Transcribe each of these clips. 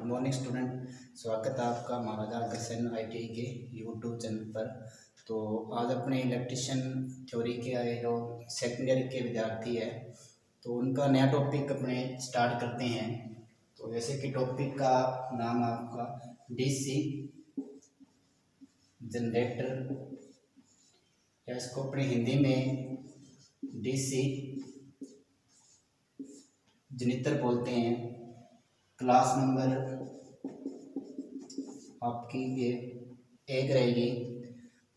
Good morning student. स्वागत है आपका महाराजा अग्रसेन ITI के यूट्यूब चैनल पर। तो आज अपने इलेक्ट्रिशियन थ्योरी के जो सेकेंड ईयर के विद्यार्थी है तो उनका नया टॉपिक अपने स्टार्ट करते हैं। तो जैसे कि टॉपिक का नाम है आपका DC जनरेटर, या इसको अपने हिंदी में DC जनित्र बोलते हैं। क्लास नंबर आपकी ये 1 रहेगी।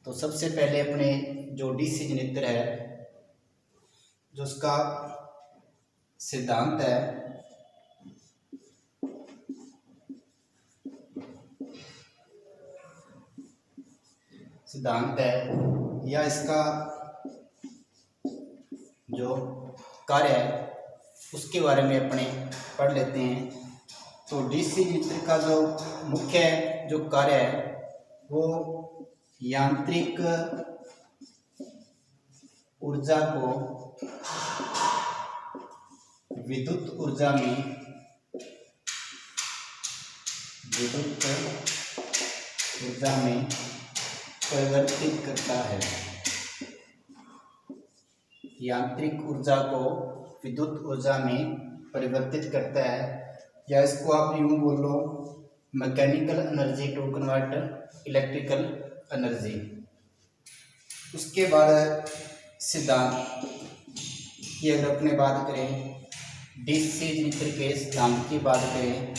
तो सबसे पहले अपने जो DC जनित्र है, जो उसका सिद्धांत है, या इसका जो कार्य है उसके बारे में अपने पढ़ लेते हैं। तो DC जनित्र का जो मुख्य जो कार्य है वो यांत्रिक ऊर्जा को विद्युत ऊर्जा में परिवर्तित करता है। यांत्रिक ऊर्जा को विद्युत ऊर्जा में परिवर्तित करता है, या इसको आप यूं बोल लो, mechanical energy to convert electrical energy. उसके बाद सिद्धांत की अगर अपने बात करें, DC जनित्र के सिद्धांत की बात करें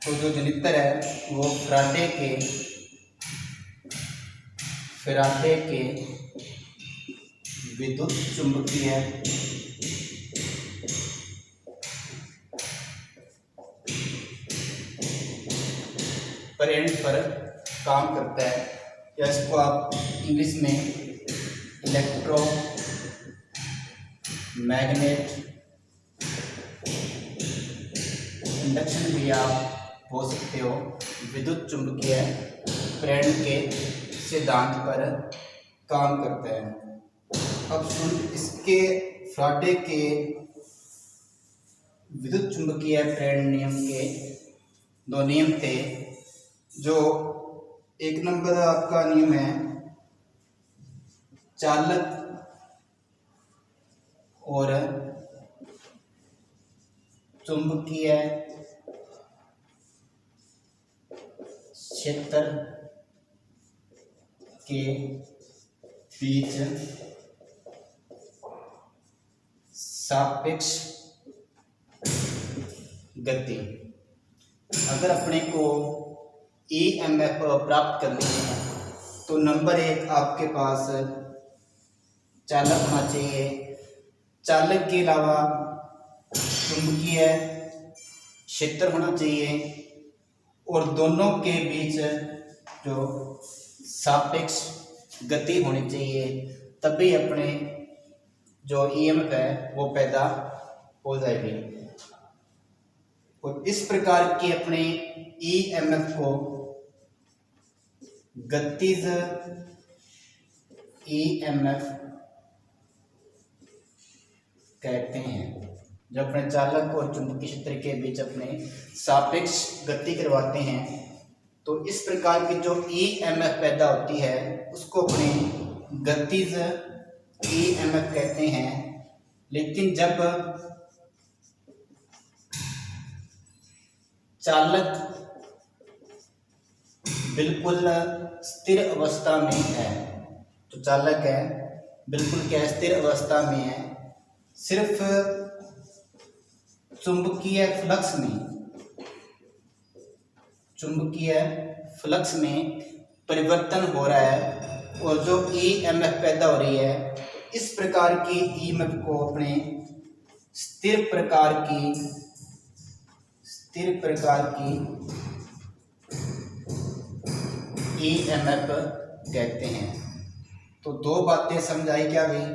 तो जो जनित्र है वो फैराडे के विद्युत चुंबकीय करंट पर काम करता है, या इसको आप इंग्लिश में इलेक्ट्रो मैग्नेट इंडक्शन भी आप बोल सकते हो। विद्युत चुंबकीय करंट के सिद्धांत पर काम करता है। अब इसके फैराडे के विद्युत चुंबकीय प्रेरण नियम के 2 नियम थे। जो 1 नंबर आपका नियम है, चालक और चुंबकीय क्षेत्र के बीच सापेक्ष गति। अगर अपने को EMF प्राप्त करनी है तो नंबर 1 आपके पास चालक होना चाहिए। चालक के अलावा चुंबकीय क्षेत्र होना चाहिए, और दोनों के बीच जो सापेक्ष गति होनी चाहिए, तभी अपने जो EMF है वो पैदा हो जाएगी। और इस प्रकार की अपने EMF को गतिज EMF कहते हैं। जब अपने चालक और चुंबकीय क्षेत्र के बीच अपने सापेक्ष गति करवाते हैं तो इस प्रकार की जो EMF पैदा होती है उसको अपने गतिज EMF कहते हैं। लेकिन जब चालक बिल्कुल स्थिर अवस्था में है, तो चालक है बिल्कुल क्या स्थिर अवस्था में है, सिर्फ चुंबकीय फ्लक्स में परिवर्तन हो रहा है और जो EMF पैदा हो रही है, इस प्रकार की EMF को अपने स्थिर प्रकार की EMF कहते हैं। तो 2 बातें समझाई क्या गई।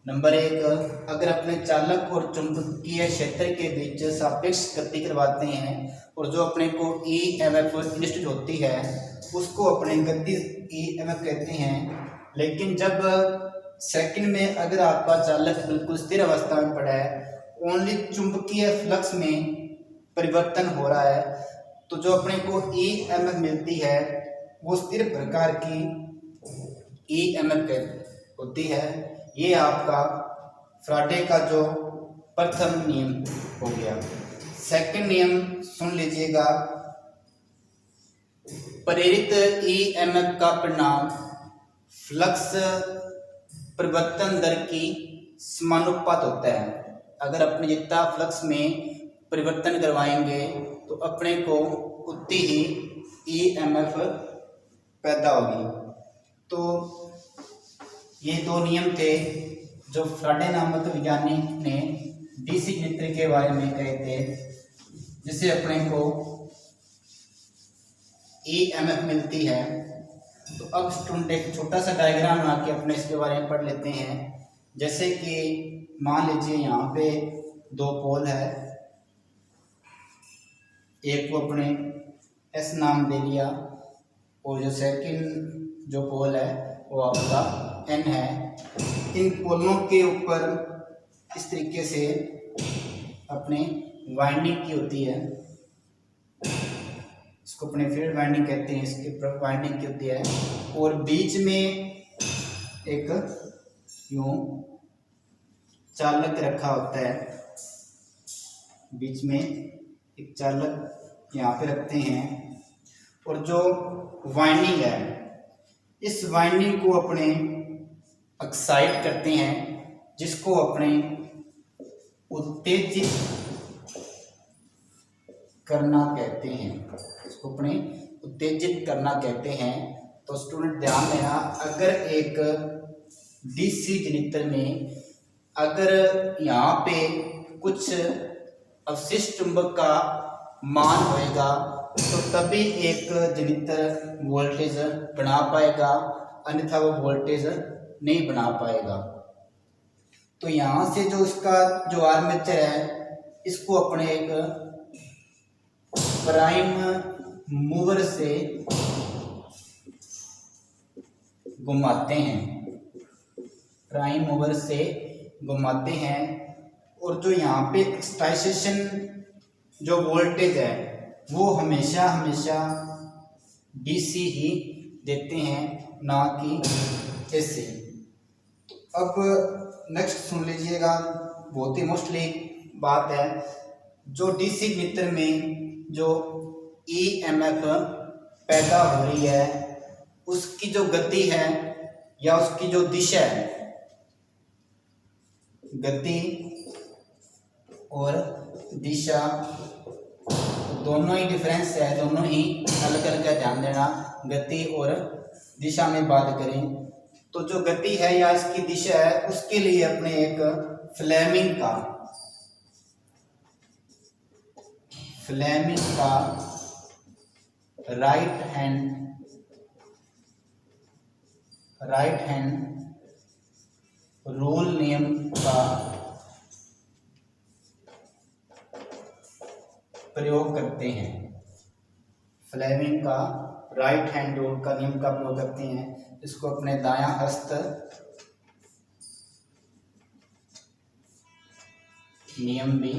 नंबर 1, अगर अपने चालक और चुंबकीय क्षेत्र के बीच सापेक्ष गति करवाते हैं और जो अपने को EMF इंड्यूस्ड होती है उसको अपने गतिज EMF कहते हैं। लेकिन जब सेकंड में अगर आपका चालक बिल्कुल स्थिर अवस्था में पड़ा है, ओनली चुंबकीय फ्लक्स में परिवर्तन हो रहा है, तो जो अपने को EMF मिलती है वो स्थिर प्रकार की EMF होती है। ये आपका फ्राडे का जो प्रथम नियम हो गया। सेकंड नियम सुन लीजिएगा, प्रेरित EMF का परिणाम फ्लक्स परिवर्तन दर की समानुपात होता है। अगर अपने जितना फ्लक्स में परिवर्तन करवाएंगे तो अपने को उतनी ही EMF पैदा होगी। तो ये दो नियम थे जो फ्राडे नामक वैज्ञानिक ने DC जनरेटर के बारे में कहे थे, जिससे अपने को EMF मिलती है। तो अब स्टूडेंट एक छोटा सा डायग्राम बना के अपने इसके बारे में पढ़ लेते हैं। जैसे कि मान लीजिए यहाँ पे दो पोल है, एक को अपने S नाम दे लिया और जो सेकंड जो पोल है वो आपका N है। इन पोलों के ऊपर इस तरीके से अपने वाइंडिंग की होती है, इसको अपने फील्ड वाइंडिंग कहते हैं, इसके वाइंडिंग की होती है। और बीच में एक यूं चालक रखा होता है, बीच में एक चालक यहाँ पे रखते हैं। और जो वाइंडिंग है, इस वाइंडिंग को अपने एक्साइट करते हैं, जिसको अपने उत्तेजित करना कहते हैं, इसको अपने उत्तेजित करना कहते हैं। तो स्टूडेंट ध्यान देना, अगर एक DC जनरेटर में अगर यहाँ पे कुछ अवशिष्ट चुंबक का मान होएगा तो तभी एक जनरेटर वोल्टेज बना पाएगा, अन्यथा वो वोल्टेज नहीं बना पाएगा। तो यहाँ से जो इसका जो आर्मेचर है, इसको अपने एक प्राइम मूवर से घुमाते हैं, प्राइम मूवर से घुमाते हैं। और जो यहाँ पे एक्साइटेशन जो वोल्टेज है वो हमेशा DC ही देते हैं, ना कि AC। अब नेक्स्ट सुन लीजिएगा, बहुत ही मोस्टली बात है, जो DC जनरेटर में जो EMF पैदा हो रही है उसकी जो गति है या उसकी जो दिशा है, गति और दिशा दोनों ही डिफरेंस है, दोनों ही अलग अलग है, ध्यान देना। गति और दिशा में बात करें तो जो गति है या इसकी दिशा है उसके लिए अपने एक फ्लेमिंग का राइट हैंड रूल नियम का प्रयोग करते हैं। फ्लेमिंग का राइट हैंड रूल का नियम का प्रयोग करते हैं, इसको अपने दायां हस्त नियम भी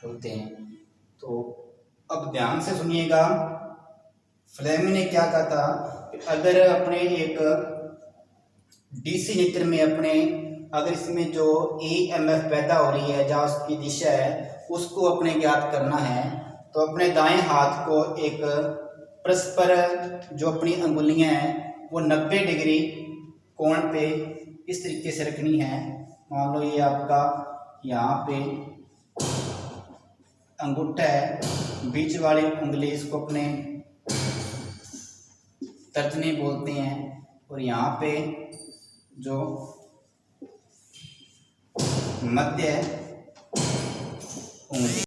बोलते हैं। तो अब ध्यान से सुनिएगा, फ्लेमिंग ने क्या कहा था, अगर अपने एक DC जनरेटर में अपने अगर इसमें जो EMF पैदा हो रही है, जहाँ उसकी दिशा है उसको अपने ज्ञात करना है, तो अपने दाएं हाथ को एक परस्पर जो अपनी अंगुलियां हैं वो 90 डिग्री कोण पे इस तरीके से रखनी है। मान लो ये आपका यहाँ पे अंगूठा है, बीच वाली उंगली इसको अपने तर्जनी बोलते हैं, और यहाँ पे जो मध्य उंगली